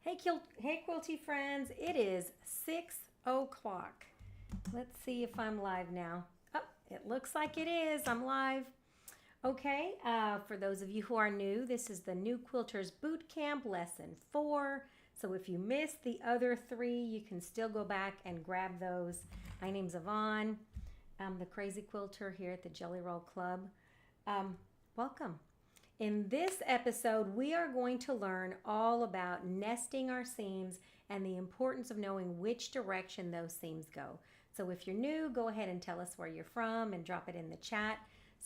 Hey Quilty friends, it is 6 o'clock. Let's see if I'm live now. Oh, it looks like it is. I'm live. Okay, for those of you who are new, this is the New Quilters Bootcamp Lesson 4. So if you missed the other 3, you can still go back and grab those. My name's Yvonne. I'm the Crazy Quilter here at the Jelly Roll Club. Welcome. In this episode, we are going to learn all about nesting our seams and the importance of knowing which direction those seams go. So if you're new, go ahead and tell us where you're from and drop it in the chat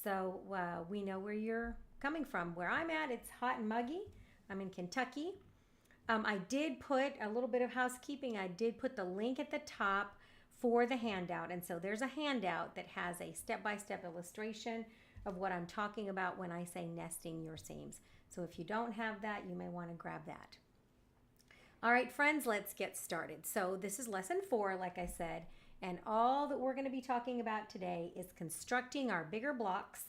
so we know where you're coming from. Where I'm at, it's hot and muggy. I'm in Kentucky. I did put a little bit of housekeeping. I did put the link at the top for the handout. And so there's a handout that has a step-by-step illustration of what I'm talking about when I say nesting your seams. So if you don't have that, you may want to grab that. All right, friends, let's get started. So this is lesson 4, like I said, and all that we're going to be talking about today is constructing our bigger blocks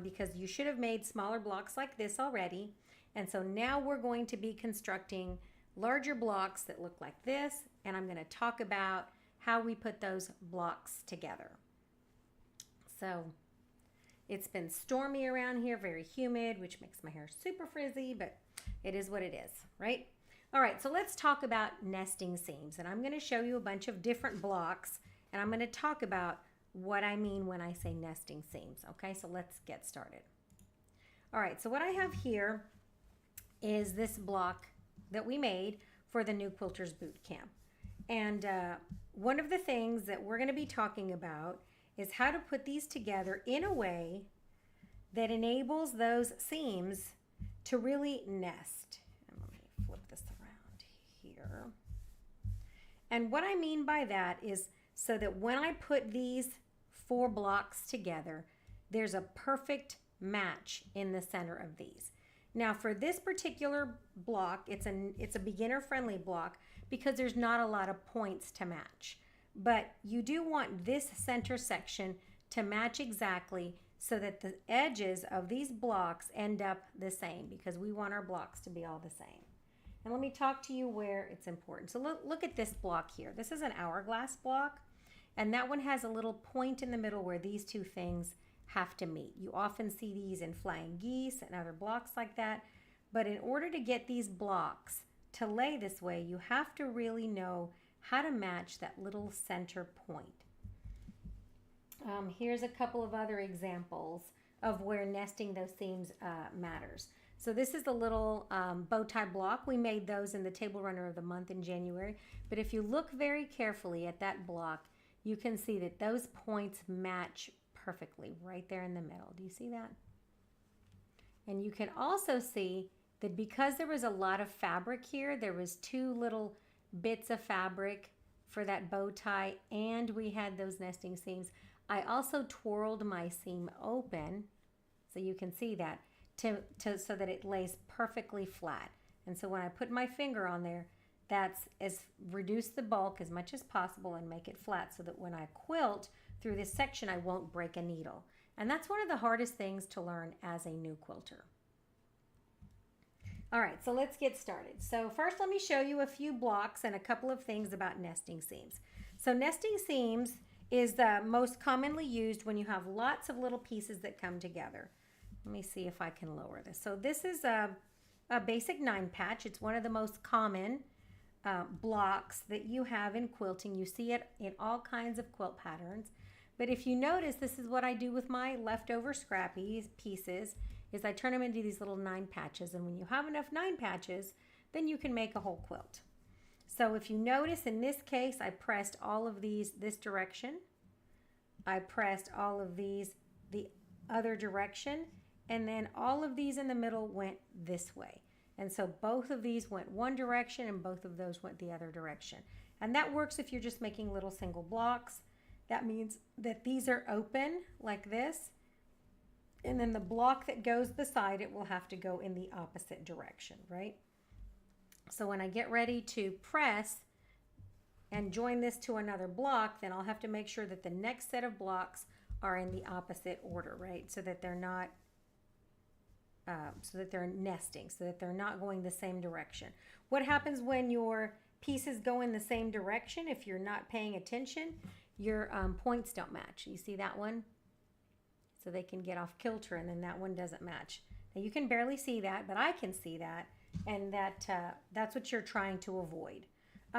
because you should have made smaller blocks like this already. And so now we're going to be constructing larger blocks that look like this, and I'm going to talk about how we put those blocks together. So it's been stormy around here, very humid, which makes my hair super frizzy, but it is what it is, right? All right, so let's talk about nesting seams. And I'm going to show you a bunch of different blocks, and I'm going to talk about what I mean when I say nesting seams. Okay, so let's get started. All right, so what I have here is this block that we made for the New Quilters Bootcamp. And one of the things that we're going to be talking about is how to put these together in a way that enables those seams to really nest. And let me flip this around here. And what I mean by that is so that when I put these 4 blocks together, there's a perfect match in the center of these. Now for this particular block, it's a beginner-friendly block because there's not a lot of points to match. But you do want this center section to match exactly so that the edges of these blocks end up the same because we want our blocks to be all the same. And let me talk to you where it's important. So look at this block here. This is an hourglass block, and that one has a little point in the middle where these 2 things have to meet. You often see these in flying geese and other blocks like that. But in order to get these blocks to lay this way, you have to really know how to match that little center point. Here's a couple of other examples of where nesting those seams matters. So this is the little bow tie block. We made those in the Table Runner of the Month in January. But if you look very carefully at that block, you can see that those points match perfectly right there in the middle. Do you see that? And you can also see that because there was a lot of fabric here, there was 2 little bits of fabric for that bow tie, and we had those nesting seams. I also twirled my seam open, so you can see that, so that it lays perfectly flat. And so when I put my finger on there, that's reduce the bulk as much as possible and make it flat so that when I quilt through this section, I won't break a needle. And that's one of the hardest things to learn as a new quilter. All right, so let's get started. So first, let me show you a few blocks and a couple of things about nesting seams. So nesting seams is the most commonly used when you have lots of little pieces that come together. Let me see if I can lower this. So this is a basic 9 patch. It's one of the most common blocks that you have in quilting. You see it in all kinds of quilt patterns. But if you notice, this is what I do with my leftover scrappy pieces, is I turn them into these little 9 patches. And when you have enough 9 patches, then you can make a whole quilt. So if you notice, in this case, I pressed all of these this direction. I pressed all of these the other direction. And then all of these in the middle went this way. And so both of these went one direction and both of those went the other direction. And that works if you're just making little single blocks. That means that these are open like this. And then the block that goes beside it will have to go in the opposite direction, right? So when I get ready to press and join this to another block, then I'll have to make sure that the next set of blocks are in the opposite order, right? So that they're not so that they're nesting, so that they're not going the same direction. What happens when your pieces go in the same direction? If you're not paying attention, your points don't match. You see that one? So they can get off kilter, and then that one doesn't match. Now you can barely see that, but I can see that, and that's what you're trying to avoid.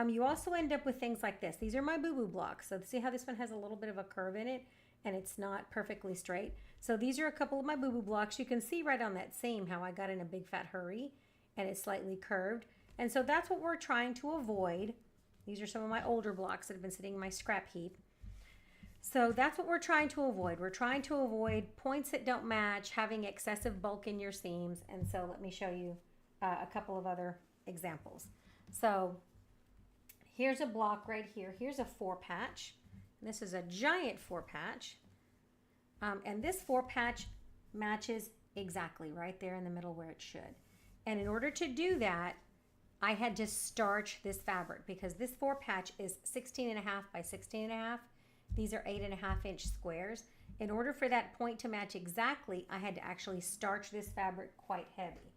You also end up with things like this. These are my boo-boo blocks. So see how this one has a little bit of a curve in it, and it's not perfectly straight. So these are a couple of my boo-boo blocks. You can see right on that seam how I got in a big fat hurry, and it's slightly curved. And so that's what we're trying to avoid. These are some of my older blocks that have been sitting in my scrap heap. So that's what we're trying to avoid. We're trying to avoid points that don't match, having excessive bulk in your seams. And so let me show you a couple of other examples. So here's a block right here. Here's a 4-patch. This is a giant 4-patch. And this 4-patch matches exactly right there in the middle where it should. And in order to do that, I had to starch this fabric because this 4-patch is 16.5 by 16.5. These are 8.5-inch squares. In order for that point to match exactly, I had to actually starch this fabric quite heavy.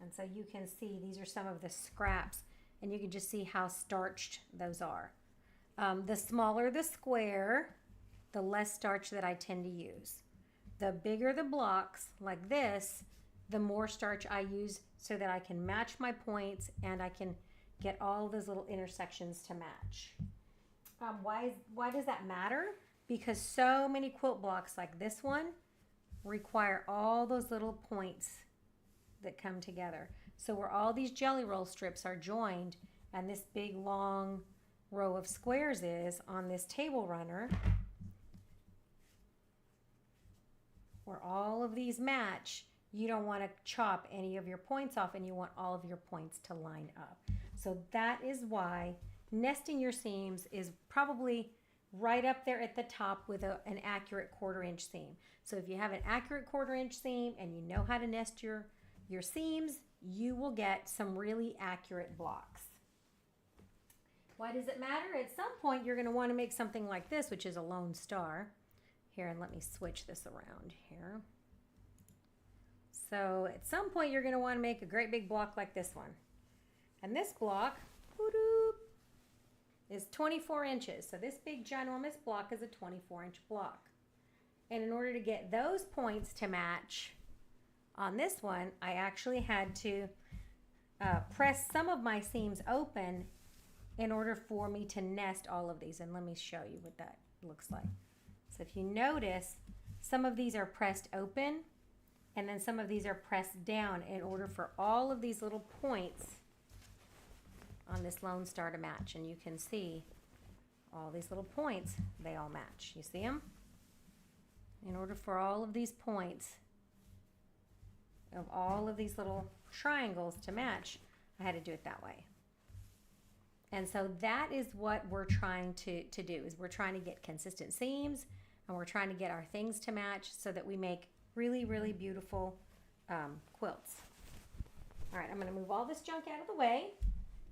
And so you can see these are some of the scraps, and you can just see how starched those are. The smaller the square, the less starch that I tend to use. The bigger the blocks, like this, the more starch I use so that I can match my points and I can get all those little intersections to match. Why does that matter? Because so many quilt blocks like this one require all those little points that come together. So where all these jelly roll strips are joined and this big long row of squares is on this table runner, where all of these match, you don't want to chop any of your points off, and you want all of your points to line up. So that is why nesting your seams is probably right up there at the top with an accurate 1/4 inch seam. So if you have an accurate 1/4 inch seam and you know how to nest your seams, you will get some really accurate blocks. Why does it matter? At some point you're going to want to make something like this, which is a lone star. Here, and let me switch this around here. So at some point you're going to want to make a great big block like this one. And this block is 24 inches. So this big ginormous block is a 24-inch block. And in order to get those points to match on this one, I actually had to press some of my seams open in order for me to nest all of these. And let me show you what that looks like. So if you notice, some of these are pressed open and then some of these are pressed down in order for all of these little points on this lone star to match. And you can see all these little points, they all match. You see them? In order for all of these points of all of these little triangles to match, I had to do it that way. And so that is what we're trying to do, is we're trying to get consistent seams, and we're trying to get our things to match so that we make really, really beautiful quilts. All right, I'm going to move all this junk out of the way,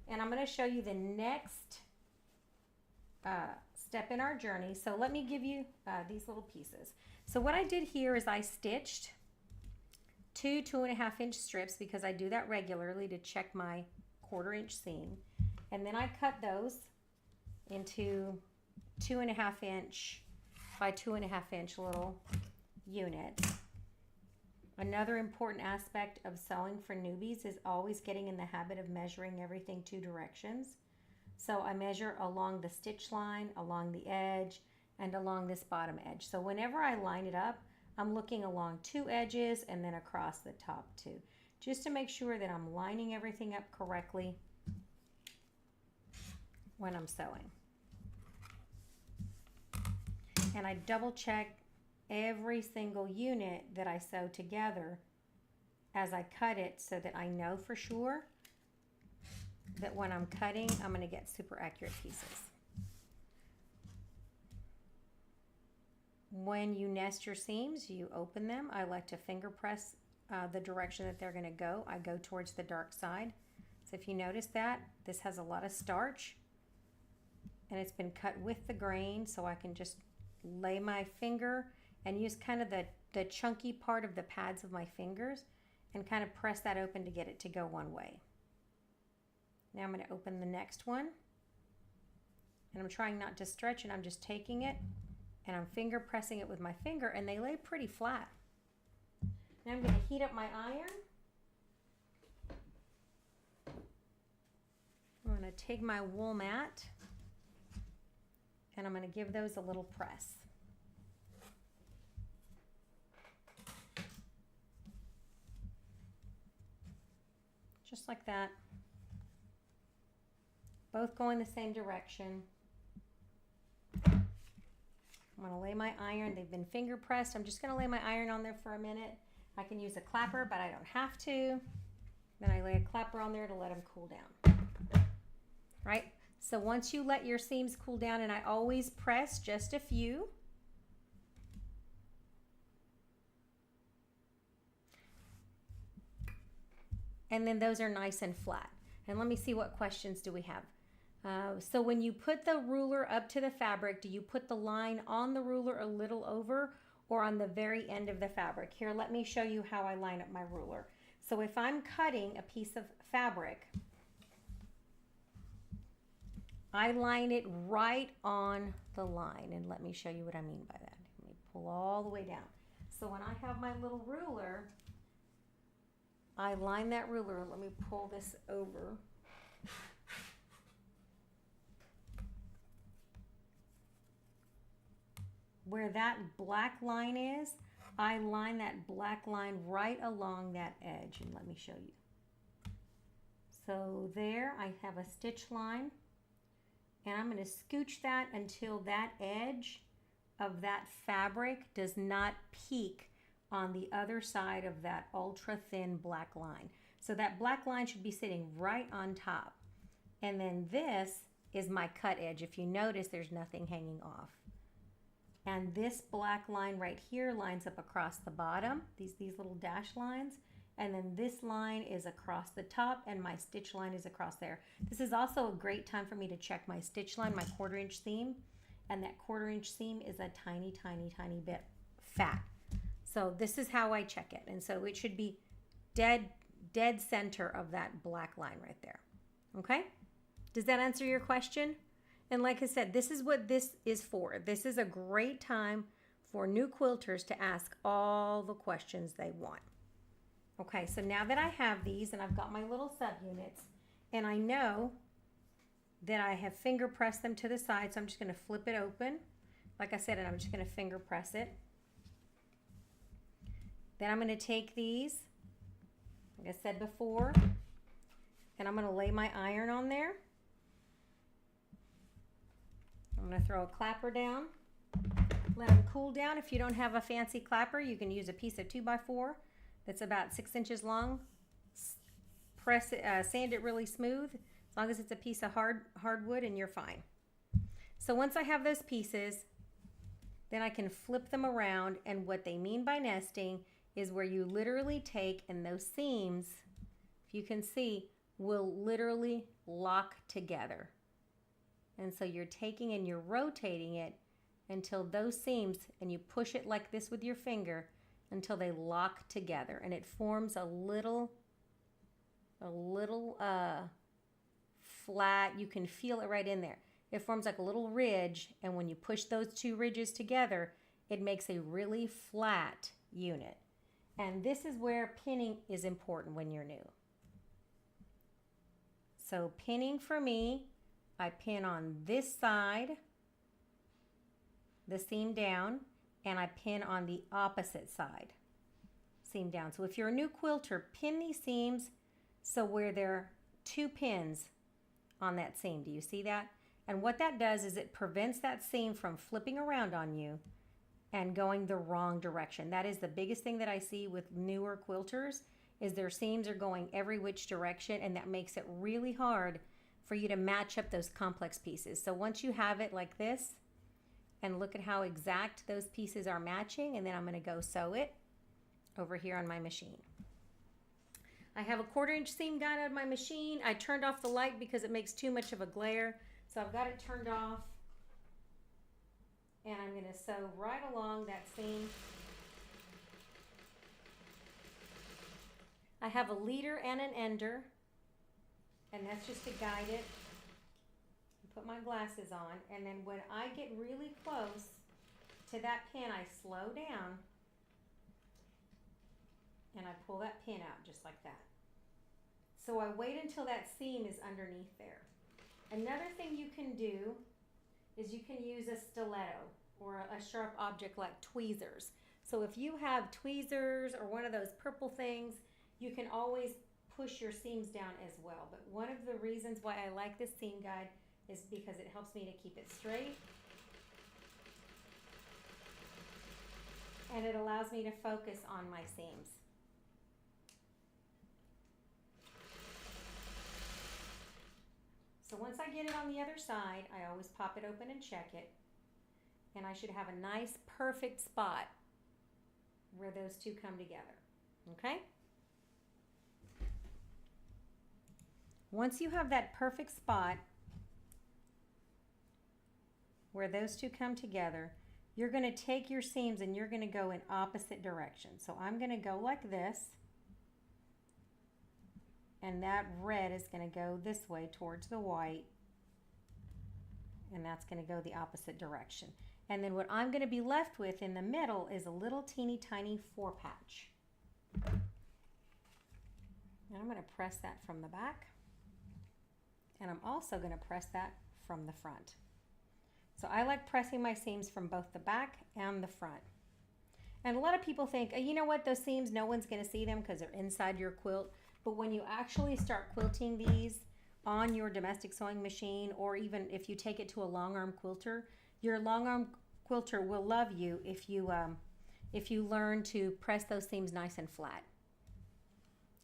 and I'm going to show you the next step in our journey. So let me give you these little pieces. So what I did here is I stitched two 2.5-inch strips because I do that regularly to check my 1/4 inch seam. And then I cut those into 2.5-inch by 2.5-inch little units. Another important aspect of sewing for newbies is always getting in the habit of measuring everything 2 directions. So I measure along the stitch line, along the edge, and along this bottom edge. So whenever I line it up, I'm looking along 2 edges and then across the top 2, just to make sure that I'm lining everything up correctly when I'm sewing. And I double check every single unit that I sew together as I cut it so that I know for sure that when I'm cutting, I'm going to get super accurate pieces. When you nest your seams, you open them. I like to finger press the direction that they're going to go. I go towards the dark side. So if you notice that, this has a lot of starch and it's been cut with the grain, so I can just lay my finger and use kind of the chunky part of the pads of my fingers and kind of press that open to get it to go one way. Now I'm going to open the next one, and I'm trying not to stretch, and I'm just taking it and I'm finger pressing it with my finger, and they lay pretty flat. Now I'm going to heat up my iron. I'm going to take my wool mat and I'm going to give those a little press. Just like that. Both going the same direction. I'm going to lay my iron. They've been finger pressed. I'm just going to lay my iron on there for a minute. I can use a clapper, but I don't have to. Then I lay a clapper on there to let them cool down. Right? So once you let your seams cool down, and I always press just a few. And then those are nice and flat. And let me see, what questions do we have? So when you put the ruler up to the fabric, do you put the line on the ruler a little over or on the very end of the fabric? Here, let me show you how I line up my ruler. So if I'm cutting a piece of fabric, I line it right on the line. And let me show you what I mean by that. Let me pull all the way down. So when I have my little ruler, I line that ruler. Let me pull this over. Where that black line is, I line that black line right along that edge. And let me show you. So there I have a stitch line. And I'm going to scooch that until that edge of that fabric does not peak on the other side of that ultra thin black line. So that black line should be sitting right on top. And then this is my cut edge. If you notice, there's nothing hanging off. And this black line right here lines up across the bottom, these little dash lines. And then this line is across the top, and my stitch line is across there. This is also a great time for me to check my stitch line, my 1/4 inch seam. And that 1/4 inch seam is a tiny, tiny, tiny bit fat. So this is how I check it. And so it should be dead center of that black line right there. Okay? Does that answer your question? And like I said, this is what this is for. This is a great time for new quilters to ask all the questions they want. Okay, so now that I have these and I've got my little subunits, and I know that I have finger pressed them to the side, so I'm just going to flip it open. Like I said, and I'm just going to finger press it. Then I'm going to take these, like I said before, and I'm going to lay my iron on there. I'm going to throw a clapper down, let them cool down. If you don't have a fancy clapper, you can use a piece of 2x4 that's about 6 inches long. Press it, sand it really smooth, as long as it's a piece of hardwood, and you're fine. So once I have those pieces, then I can flip them around, and what they mean by nesting is where you literally take, and those seams, if you can see, will literally lock together. And so you're taking and you're rotating it until those seams, and you push it like this with your finger until they lock together, and it forms a little flat. You can feel it right in there. It forms like a little ridge, and when you push those two ridges together, it makes a really flat unit. And this is where pinning is important when you're new. So pinning for me, I pin on this side, the seam down, and I pin on the opposite side, seam down. So if you're a new quilter, pin these seams so where there are 2 pins on that seam. Do you see that? And what that does is it prevents that seam from flipping around on you and going the wrong direction. That is the biggest thing that I see with newer quilters, is their seams are going every which direction, and that makes it really hard for you to match up those complex pieces. So once you have it like this, and look at how exact those pieces are matching, and then I'm going to go sew it over here on my machine. I have a 1/4 inch seam gun on my machine. I turned off the light because it makes too much of a glare, so I've got it turned off, and I'm going to sew right along that seam. I have a leader and an ender, and that's just to guide it. Put my glasses on, and then when I get really close to that pin, I slow down and I pull that pin out just like that. So I wait until that seam is underneath there. Another thing you can do is you can use a stiletto or a sharp object like tweezers. So if you have tweezers or one of those purple things, you can always push your seams down as well. But one of the reasons why I like this seam guide is because it helps me to keep it straight. And it allows me to focus on my seams. So once I get it on the other side, I always pop it open and check it. And I should have a nice, perfect spot where those two come together. Okay? Once you have that perfect spot where those two come together, you're going to take your seams and you're going to go in opposite directions. So I'm going to go like this, and that red is going to go this way towards the white, and that's going to go the opposite direction. And then what I'm going to be left with in the middle is a little teeny tiny 4-patch. And I'm going to press that from the back, and I'm also going to press that from the front. So I like pressing my seams from both the back and the front. And a lot of people think, oh, you know what, those seams, no one's going to see them because they're inside your quilt. But when you actually start quilting these on your domestic sewing machine, or even if you take it to a long arm quilter, your long arm quilter will love you if you learn to press those seams nice and flat.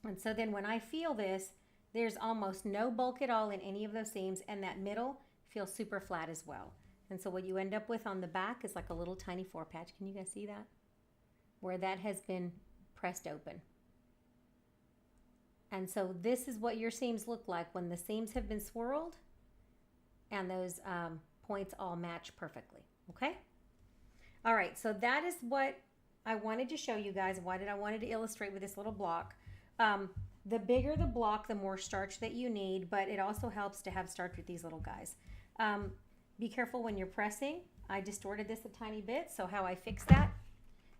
And so then when I feel this, there's almost no bulk at all in any of those seams, and that middle feels super flat as well. And so what you end up with on the back is like a little tiny 4-patch. Can you guys see that? Where that has been pressed open. And so this is what your seams look like when the seams have been swirled and those points all match perfectly. Okay? All right, so that is what I wanted to show you guys. Why did I wanted to illustrate with this little block? The bigger the block, the more starch that you need, but it also helps to have starch with these little guys. Be careful when you're pressing. I distorted this a tiny bit, so how I fix that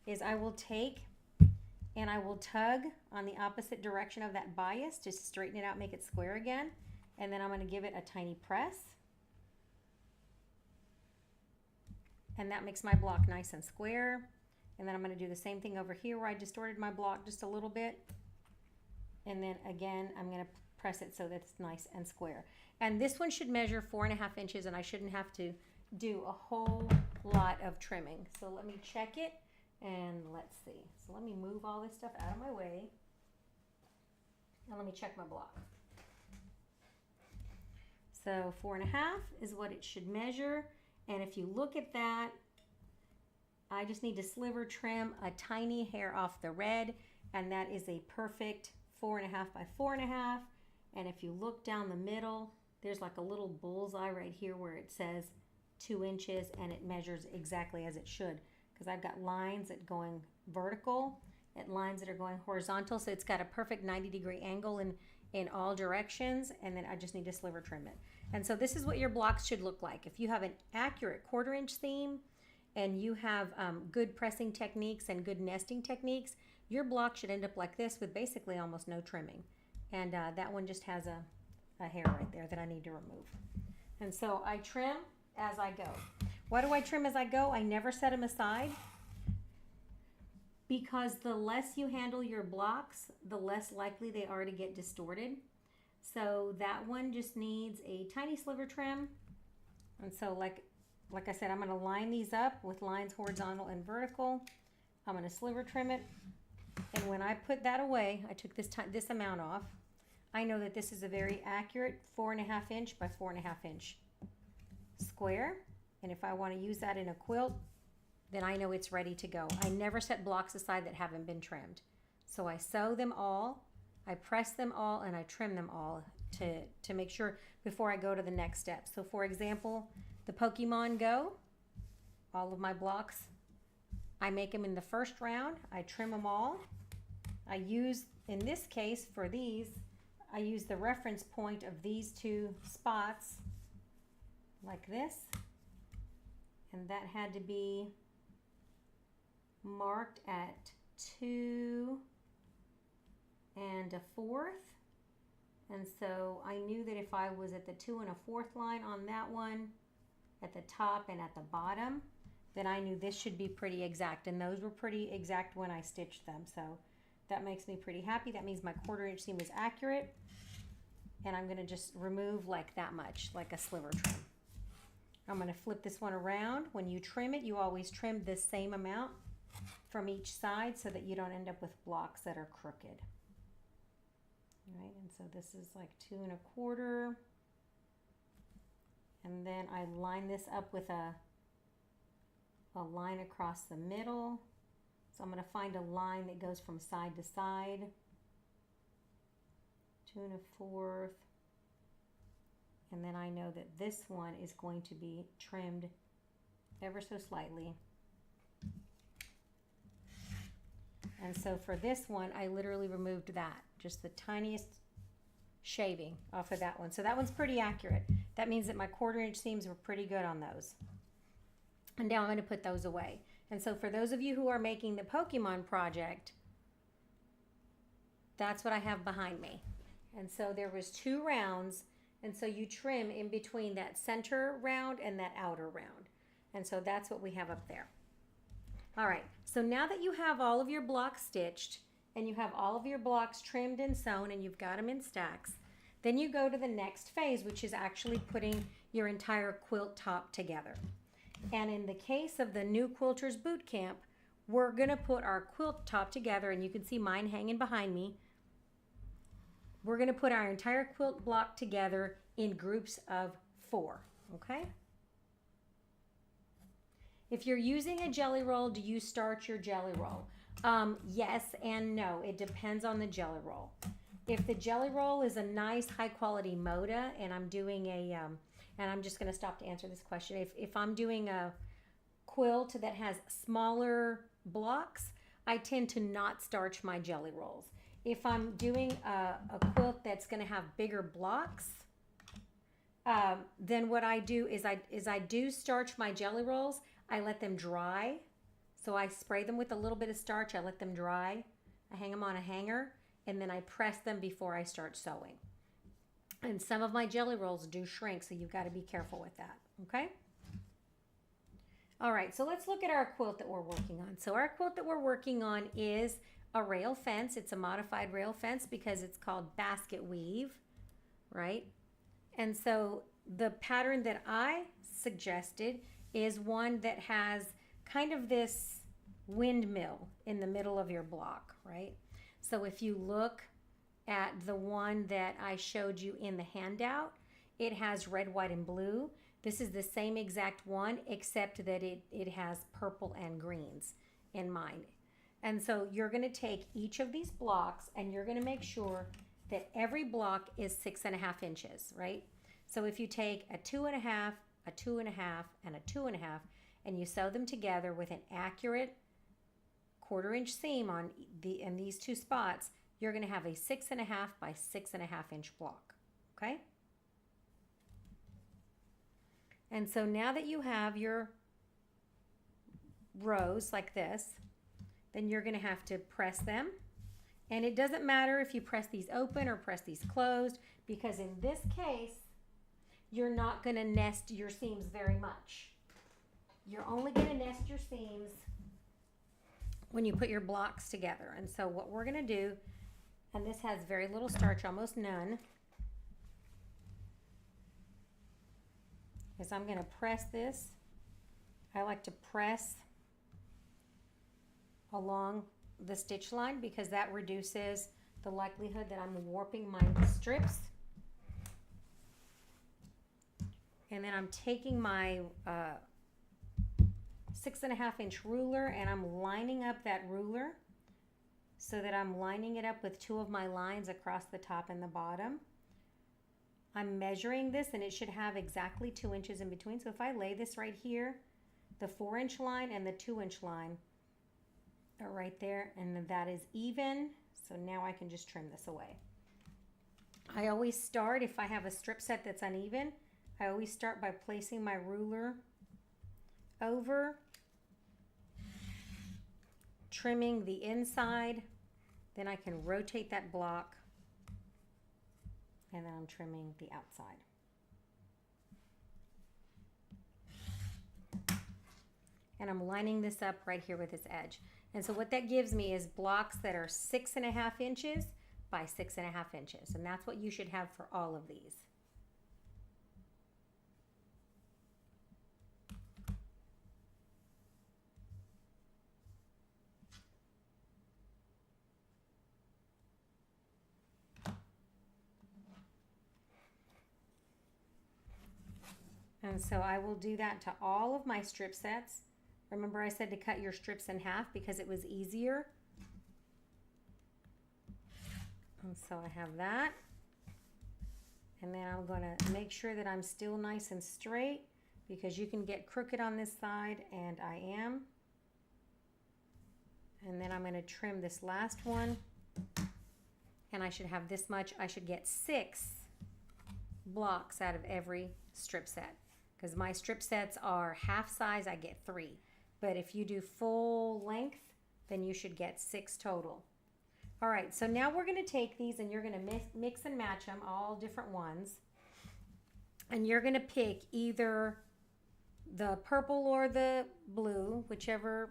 is I will take and I will tug on the opposite direction of that bias to straighten it out, make it square again, and then I'm going to give it a tiny press, and that makes my block nice and square. And then I'm going to do the same thing over here where I distorted my block just a little bit, and then again I'm going to press it so that it's nice and square. And this one should measure 4.5 inches, and I shouldn't have to do a whole lot of trimming. So let me check it, and let's see. So let me move all this stuff out of my way, and let me check my block. So 4.5 is what it should measure, and if you look at that, I just need to sliver trim a tiny hair off the red, and that is a perfect 4.5 by 4.5. And if you look down the middle, there's like a little bullseye right here where it says 2 inches, and it measures exactly as it should, because I've got lines that going vertical and lines that are going horizontal, so it's got a perfect 90-degree angle in all directions, and then I just need to sliver trim it. And so this is what your blocks should look like. If you have an accurate 1/4 inch seam and you have good pressing techniques and good nesting techniques, your block should end up like this with basically almost no trimming. And that one just has a hair right there that I need to remove. And so I trim as I go. Why do I trim as I go? I never set them aside, because the less you handle your blocks, the less likely they are to get distorted. So that one just needs a tiny sliver trim. And so like I said, I'm going to line these up with lines horizontal and vertical. I'm going to sliver trim it. And when I put that away, I took this amount off. I know that this is a very accurate 4.5 inch by 4.5 inch square. And if I want to use that in a quilt, then I know it's ready to go. I never set blocks aside that haven't been trimmed. So I sew them all, I press them all, and I trim them all to make sure before I go to the next step. So for example, the Pokemon Go, all of my blocks, I make them in the first round. I trim them all. I use, in this case for these, I use the reference point of these two spots like this, and that had to be marked at 2 1/4. And so I knew that if I was at the 2 1/4 line on that one, at the top and at the bottom, then I knew this should be pretty exact. And those were pretty exact when I stitched them. So that makes me pretty happy. That means my 1/4 inch seam is accurate. And I'm going to just remove like that much, like a sliver trim. I'm going to flip this one around. When you trim it, you always trim the same amount from each side so that you don't end up with blocks that are crooked. All right, and so this is like 2 1/4. And then I line this up with a line across the middle. So I'm going to find a line that goes from side to side. 2 1/4. And then I know that this one is going to be trimmed ever so slightly. And so for this one, I literally removed that, just the tiniest shaving off of that one. So that one's pretty accurate. That means that my 1/4 inch seams were pretty good on those. And now I'm going to put those away. And so for those of you who are making the Pokemon project, that's what I have behind me. And so there was 2 rounds, and so you trim in between that center round and that outer round. And so that's what we have up there. All right, so now that you have all of your blocks stitched and you have all of your blocks trimmed and sewn and you've got them in stacks, then you go to the next phase, which is actually putting your entire quilt top together. And in the case of the new Quilters Bootcamp, we're gonna put our quilt top together, and you can see mine hanging behind me. We're gonna put our entire quilt block together in groups of 4, okay? If you're using a jelly roll, do you start your jelly roll? Yes and no. It depends on the jelly roll. If the jelly roll is a nice high quality Moda, and I'm doing a, and I'm just going to stop to answer this question. If I'm doing a quilt that has smaller blocks, I tend to not starch my jelly rolls. If I'm doing a quilt that's going to have bigger blocks, then what I do is I do starch my jelly rolls. I let them dry. So I spray them with a little bit of starch. I let them dry. I hang them on a hanger, and then I press them before I start sewing. And some of my jelly rolls do shrink, so you've got to be careful with that, okay? All right, so let's look at our quilt that we're working on. So our quilt that we're working on is a rail fence. It's a modified rail fence because it's called basket weave, right? And so the pattern that I suggested is one that has kind of this windmill in the middle of your block, right? So if you look at the one that I showed you in the handout, it has red, white, and blue. This is the same exact one, except that it has purple and greens in mine. And so you're going to take each of these blocks and you're going to make sure that every block is 6.5 inches, right? So if you take a 2.5, a 2.5, and a 2.5, and you sew them together with an accurate 1/4 inch seam on in these 2 spots, you're going to have a 6.5 by 6.5 inch block, okay? And so now that you have your rows like this, then you're going to have to press them. And it doesn't matter if you press these open or press these closed, because in this case, you're not going to nest your seams very much. You're only going to nest your seams when you put your blocks together. And so what we're going to do, and this has very little starch, almost none, is I'm going to press this. I like to press along the stitch line because that reduces the likelihood that I'm warping my strips. And then I'm taking my 6.5 inch ruler and I'm lining up that ruler so that I'm lining it up with 2 of my lines across the top and the bottom. I'm measuring this and it should have exactly 2 inches in between. So if I lay this right here, the 4-inch line and the 2-inch line are right there, and that is even. So now I can just trim this away. I always start, if I have a strip set that's uneven, I always start by placing my ruler over, trimming the inside, then I can rotate that block, and then I'm trimming the outside. And I'm lining this up right here with this edge. And so what that gives me is blocks that are 6.5 inches by 6.5 inches. And that's what you should have for all of these. And so I will do that to all of my strip sets. Remember I said to cut your strips in half because it was easier. And so I have that. And then I'm going to make sure that I'm still nice and straight because you can get crooked on this side, and I am. And then I'm going to trim this last one. And I should have this much. I should get 6 blocks out of every strip set. Because my strip sets are half size, I get 3. But if you do full length, then you should get 6 total. All right, so now we're going to take these and you're going to mix and match them, all different ones. And you're going to pick either the purple or the blue, whichever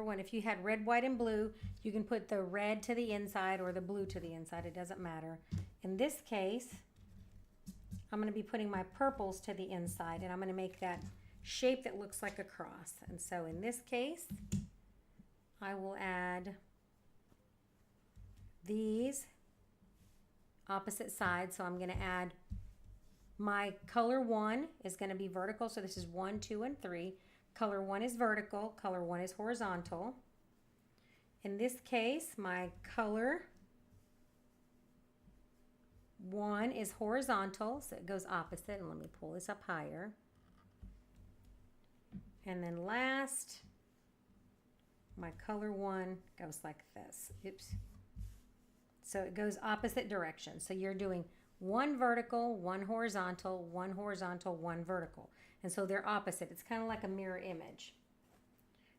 one. If you had red, white, and blue, you can put the red to the inside or the blue to the inside. It doesn't matter. In this case, I'm going to be putting my purples to the inside, and I'm going to make that shape that looks like a cross. And so in this case, I will add these opposite sides. So I'm going to add my color 1 is going to be vertical. So this is 1, 2, and 3. Color 1 is vertical. Color 1 is horizontal. In this case, my color 1 is horizontal, so it goes opposite. And let me pull this up higher. And then last, my color 1 goes like this. Oops. So it goes opposite direction. So you're doing 1 vertical, 1 horizontal, 1 horizontal, 1 vertical. And so they're opposite. It's kind of like a mirror image.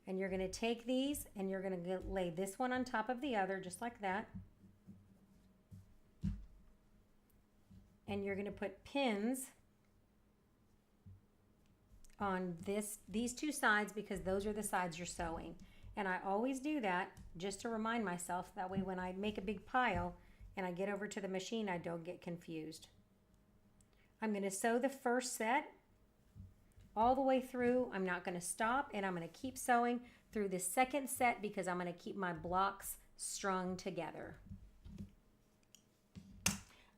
And you're going to take these and you're going to lay this one on top of the other, just like that. And you're going to put pins on these 2 sides because those are the sides you're sewing. And I always do that just to remind myself. That way when I make a big pile and I get over to the machine, I don't get confused. I'm going to sew the first set all the way through. I'm not going to stop, and I'm going to keep sewing through the second set because I'm going to keep my blocks strung together.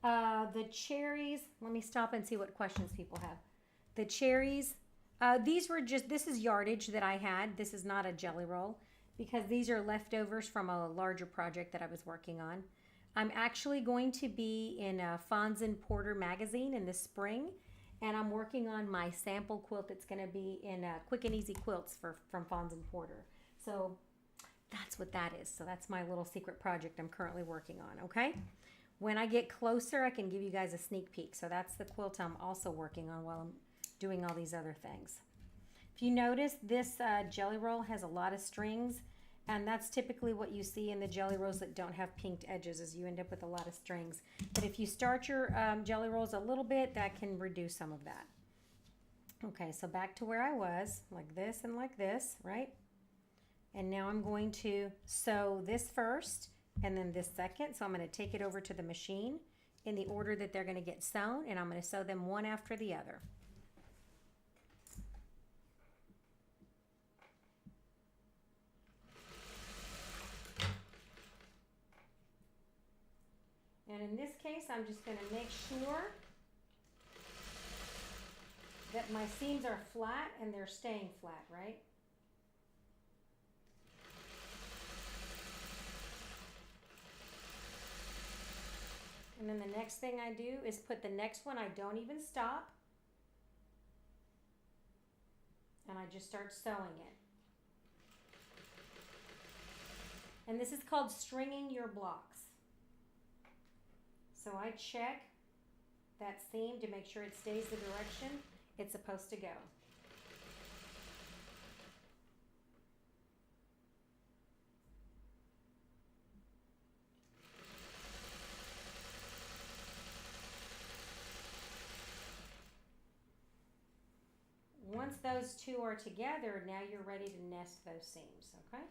The cherries, let me stop and see what questions people have. The cherries, this is yardage that I had. This is not a jelly roll because these are leftovers from a larger project that I was working on. I'm actually going to be in a Fons and Porter magazine in the spring, and I'm working on my sample quilt that's going to be in Quick and Easy Quilts from Fons and Porter. So that's what that is. So that's my little secret project I'm currently working on, okay? When I get closer, I can give you guys a sneak peek. So that's the quilt I'm also working on while I'm doing all these other things. If you notice, this jelly roll has a lot of strings, and that's typically what you see in the jelly rolls that don't have pinked edges, is you end up with a lot of strings. But if you start your jelly rolls a little bit, that can reduce some of that. Okay, so back to where I was, like this and like this, right? And now I'm going to sew this first and then this second. So I'm going to take it over to the machine in the order that they're going to get sewn, and I'm going to sew them one after the other. And in this case, I'm just going to make sure that my seams are flat and they're staying flat, right? And then the next thing I do is put the next one, I don't even stop. And I just start sewing it. And this is called stringing your blocks. So I check that seam to make sure it stays the direction it's supposed to go. Once those two are together, now you're ready to nest those seams, okay?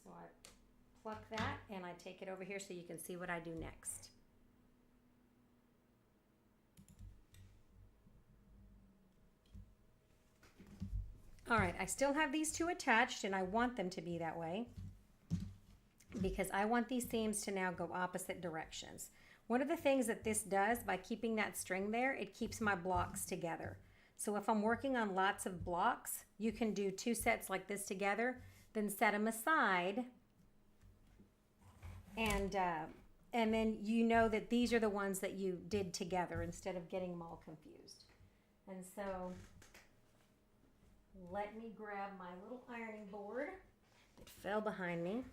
So I pluck that and I take it over here so you can see what I do next. All right, I still have these two attached and I want them to be that way because I want these seams to now go opposite directions. One of the things that this does by keeping that string there, it keeps my blocks together. So if I'm working on lots of blocks, you can do two sets like this together, then set them aside, and then you know that these are the ones that you did together instead of getting them all confused. And so let me grab my little ironing board. It fell behind me.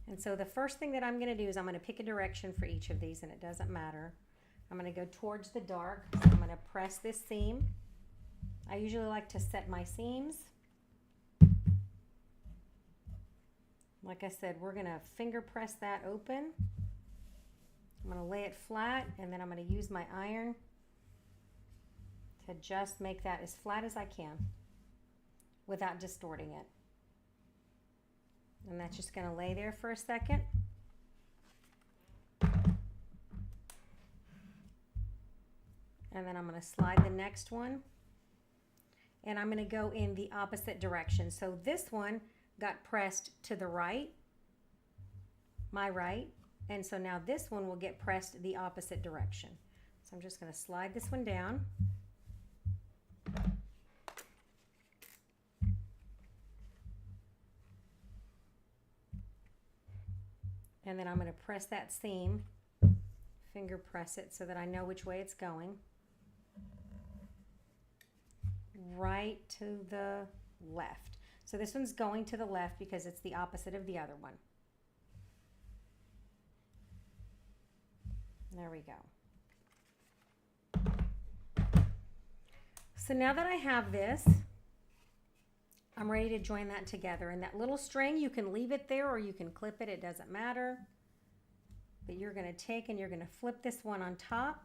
And so the first thing that I'm going to do is I'm going to pick a direction for each of these, and it doesn't matter. I'm going to go towards the dark. So I'm going to press this seam. I usually like to set my seams. Like I said, we're going to finger press that open. I'm going to lay it flat, and then I'm going to use my iron to just make that as flat as I can without distorting it. And that's just going to lay there for a second. And then I'm going to slide the next one. And I'm going to go in the opposite direction. So this one got pressed to the right, my right. And so now this one will get pressed the opposite direction. So I'm just going to slide this one down. And then I'm going to press that seam, finger press it so that I know which way it's going. Right to the left. So this one's going to the left because it's the opposite of the other one. There we go. So now that I have this, I'm ready to join that together. And that little string, you can leave it there or you can clip it. It doesn't matter. But you're going to take and you're going to flip this one on top.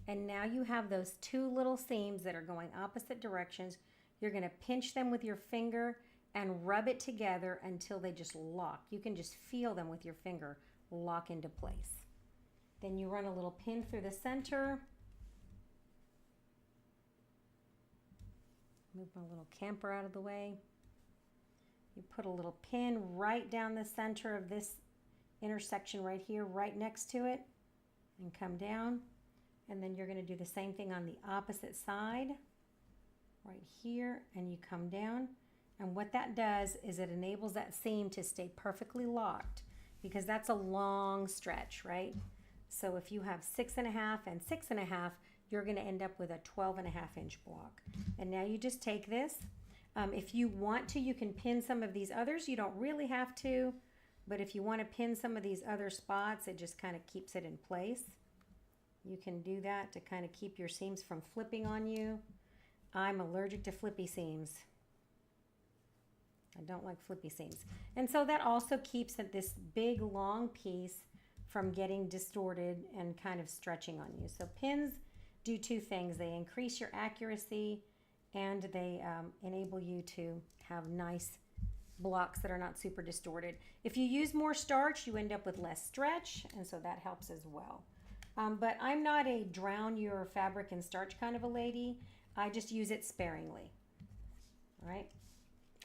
And now you have those two little seams that are going opposite directions. You're going to pinch them with your finger and rub it together until they just lock. You can just feel them with your finger lock into place. Then you run a little pin through the center. Move my little camper out of the way. You put a little pin right down the center of this intersection right here, right next to it, and come down. And then you're going to do the same thing on the opposite side, right here, and you come down. And what that does is it enables that seam to stay perfectly locked because that's a long stretch, right? So if you have 6.5 and 6.5, you're going to end up with a 12.5-inch block. And now you just take this. If you want to, you can pin some of these others. You don't really have to, but if you want to pin some of these other spots, it just kind of keeps it in place. You can do that to kind of keep your seams from flipping on you. I'm allergic to flippy seams. I don't like flippy seams. And so that also keeps this big long piece from getting distorted and kind of stretching on you. So pins do two things. They increase your accuracy and they enable you to have nice blocks that are not super distorted. If you use more starch, you end up with less stretch, and so that helps as well. But I'm not a drown your fabric in starch kind of a lady. I just use it sparingly. All right,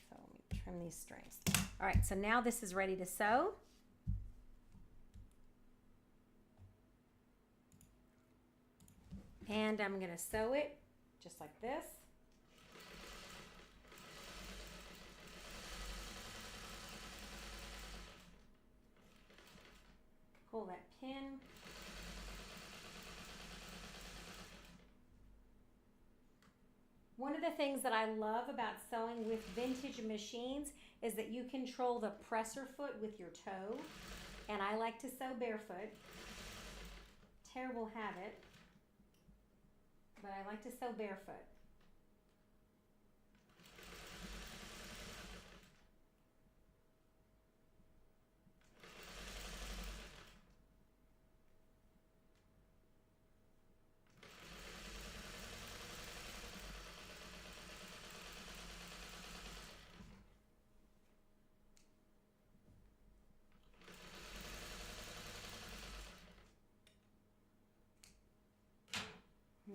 so let me trim these strings. All right, so now this is ready to sew. And I'm going to sew it just like this. Pull that pin. One of of the things that I love about sewing with vintage machines is that you control the presser foot with your toe. And I like to sew barefoot. Terrible habit, but I like to sew barefoot.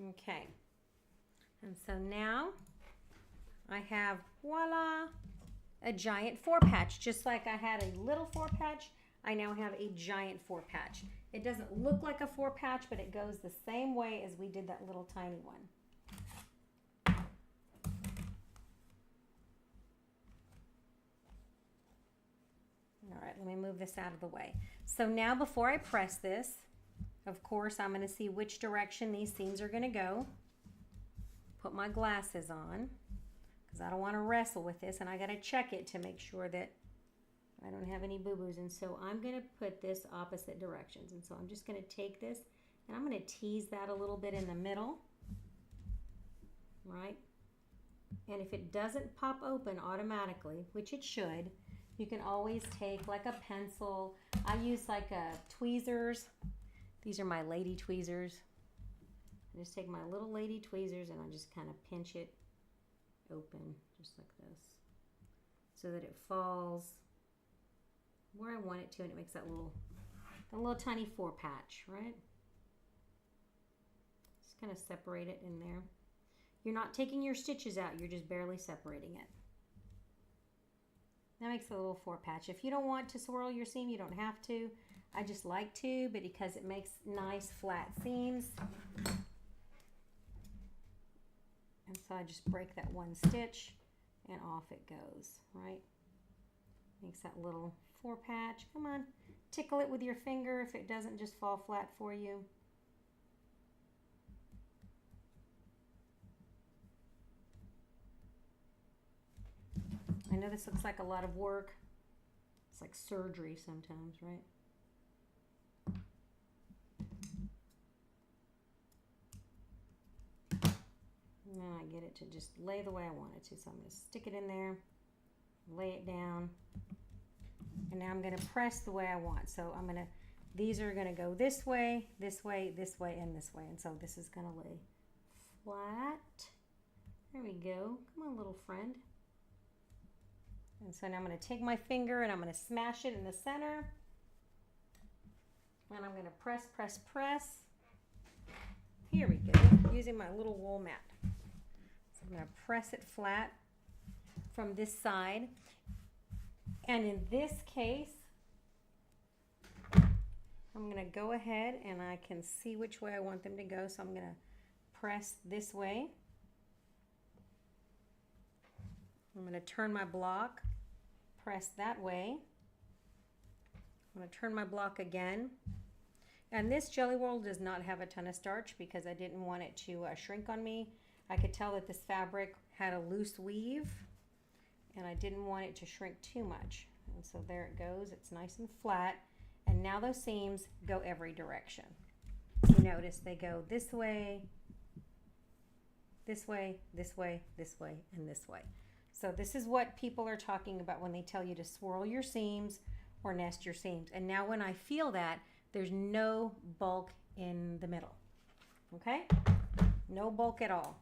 Okay, and so now I have, voila, a giant 4-patch. Just like I had a little 4-patch, I now have a giant 4-patch. It doesn't look like a 4-patch, but it goes the same way as we did that little tiny one. All right, let me move this out of the way. So now before I press this, of course, I'm going to see which direction these seams are going to go. Put my glasses on because I don't want to wrestle with this, and I got to check it to make sure that I don't have any boo-boos. And so I'm going to put this opposite directions. And so I'm just going to take this and I'm going to tease that a little bit in the middle, right? And if it doesn't pop open automatically, which it should, you can always take like a pencil. I use like tweezers. These are my lady tweezers. I just take my little lady tweezers and I just kind of pinch it open just like this so that it falls where I want it to, and it makes that little tiny 4-patch, right? Just kind of separate it in there. You're not taking your stitches out, you're just barely separating it. That makes a little 4-patch. If you don't want to swirl your seam, you don't have to. I just like to, but because it makes nice flat seams. And so I just break that one stitch and off it goes, right? Makes that little 4-patch. Come on, tickle it with your finger if it doesn't just fall flat for you. I know this looks like a lot of work. It's like surgery sometimes, right? Now I get it to just lay the way I want it to. So I'm going to stick it in there, lay it down, and now I'm going to press the way I want. So I'm going to, these are going to go this way, this way, this way, and this way. And so this is going to lay flat. There we go. Come on, little friend. And so now I'm going to take my finger and I'm going to smash it in the center. And I'm going to press, press, press. Here we go, using my little wool mat. So I'm going to press it flat from this side. And in this case, I'm going to go ahead and I can see which way I want them to go. So I'm going to press this way. I'm going to turn my block, press that way. I'm going to turn my block again. And this jelly roll does not have a ton of starch because I didn't want it to shrink on me. I could tell that this fabric had a loose weave and I didn't want it to shrink too much. And so there it goes. It's nice and flat. And now those seams go every direction. You notice they go this way, this way, this way, this way, and this way. So this is what people are talking about when they tell you to swirl your seams or nest your seams. And now when I feel that, there's no bulk in the middle, okay? No bulk at all.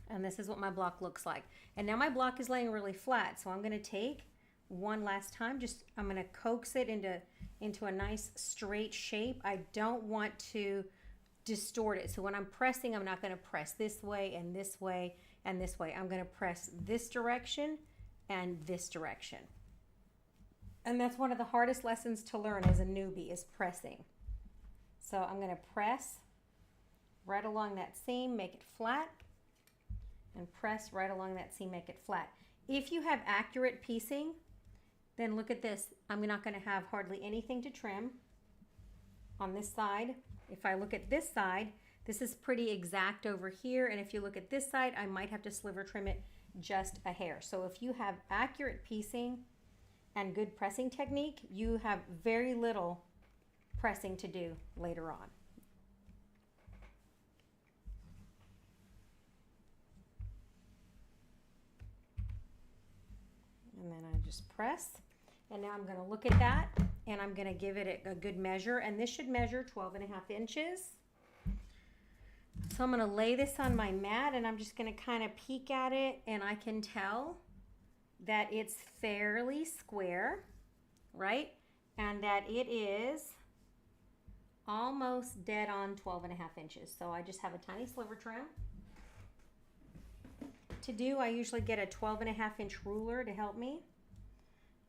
And this is what my block looks like. And now my block is laying really flat, so I'm gonna take one last time, I'm gonna coax it into a nice straight shape. I don't want to distort it. So when I'm pressing, I'm not gonna press this way and this way and this way. I'm gonna press this direction and this direction. And that's one of the hardest lessons to learn as a newbie is pressing. So I'm going to press right along that seam, make it flat, and press right along that seam, make it flat. If you have accurate piecing, then look at this. I'm not going to have hardly anything to trim on this side. If I look at this side This is pretty exact over here, and if you look at this side, I might have to sliver trim it just a hair. So if you have accurate piecing and good pressing technique, you have very little pressing to do later on. And then I just press, and now I'm going to look at that, and I'm going to give it a good measure, and this should measure 12.5 inches. So I'm going to lay this on my mat, and I'm just going to kind of peek at it, and I can tell that it's fairly square, right? And that it is almost dead on 12.5 inches. So I just have a tiny sliver trim. To do, I usually get a 12.5 inch ruler to help me.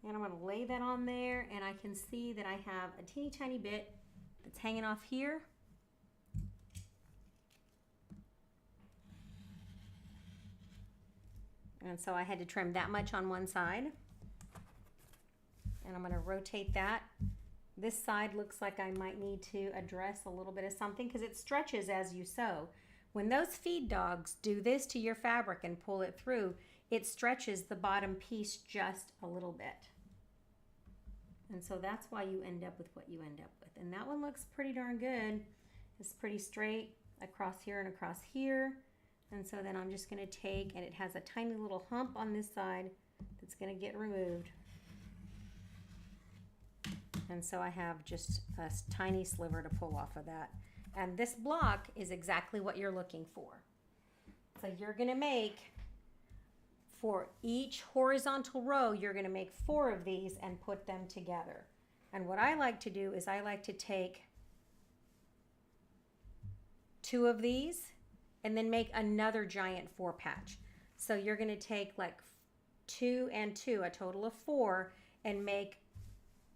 And I'm going to lay that on there, and I can see that I have a teeny tiny bit that's hanging off here. And so I had to trim that much on one side. And I'm going to rotate that. This side looks like I might need to address a little bit of something because it stretches as you sew. When those feed dogs do this to your fabric and pull it through, it stretches the bottom piece just a little bit. And so that's why you end up with what you end up with. And that one looks pretty darn good. It's pretty straight across here and across here. And so then I'm just going to take, and it has a tiny little hump on this side that's going to get removed. And so I have just a tiny sliver to pull off of that. And this block is exactly what you're looking for. So you're going to make, for each horizontal row, you're going to make 4 of these and put them together. And what I like to do is I like to take 2 of these and then make another giant 4 patch. So you're going to take like 2 and 2, a total of 4, and make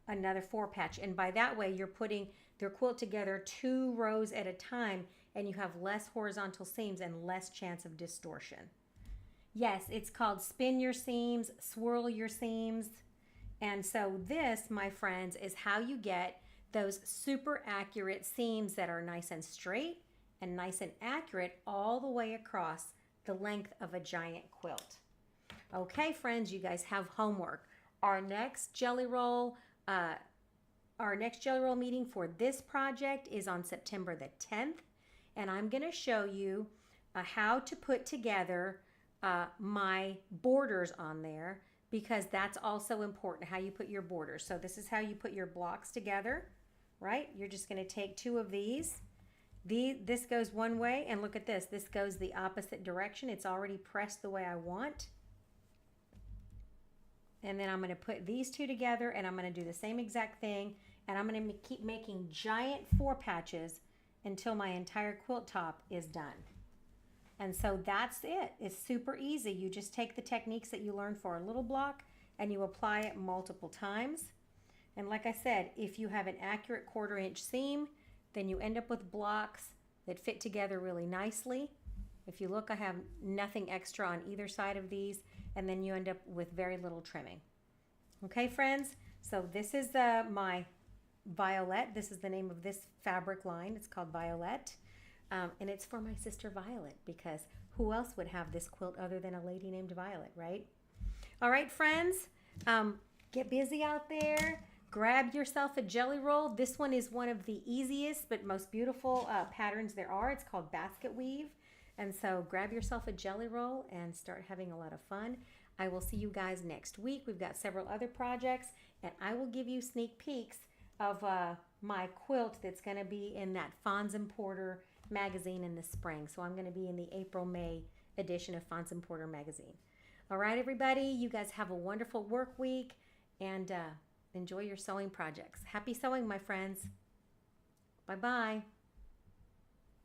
another 4 patch. And by that way, you're putting their quilt together 2 rows at a time, and you have less horizontal seams and less chance of distortion. Yes, it's called spin your seams, swirl your seams. And so this, my friends, is how you get those super accurate seams that are nice and straight and nice and accurate all the way across the length of a giant quilt. Okay, friends, you guys have homework. Our next jelly roll meeting for this project is on September the 10th, and I'm going to show you how to put together my borders on there, because that's also important, how you put your borders. So this is how you put your blocks together, right? You're just going to take 2 of these. This goes one way, and look at this. This goes the opposite direction. It's already pressed the way I want. And then I'm going to put these 2 together, and I'm going to do the same exact thing, and I'm going to keep making giant 4 patches until my entire quilt top is done. And so that's it. It's super easy. You just take the techniques that you learned for a little block and you apply it multiple times. And like I said, if you have an accurate 1/4 inch seam, then you end up with blocks that fit together really nicely. If you look, I have nothing extra on either side of these, and then you end up with very little trimming. Okay, friends, so this is my Violet. This is the name of this fabric line. It's called Violet, and it's for my sister Violet, because who else would have this quilt other than a lady named Violet, right? All right, friends, get busy out there. Grab yourself a jelly roll. This one is one of the easiest but most beautiful patterns there are. It's called basket weave. And so grab yourself a jelly roll and start having a lot of fun. I will see you guys next week. We've got several other projects, and I will give you sneak peeks of my quilt that's going to be in that Fons and Porter magazine in the spring. So I'm going to be in the April-May edition of Fons and Porter magazine. All right, everybody, you guys have a wonderful work week, and enjoy your sewing projects. Happy sewing, my friends. Bye-bye.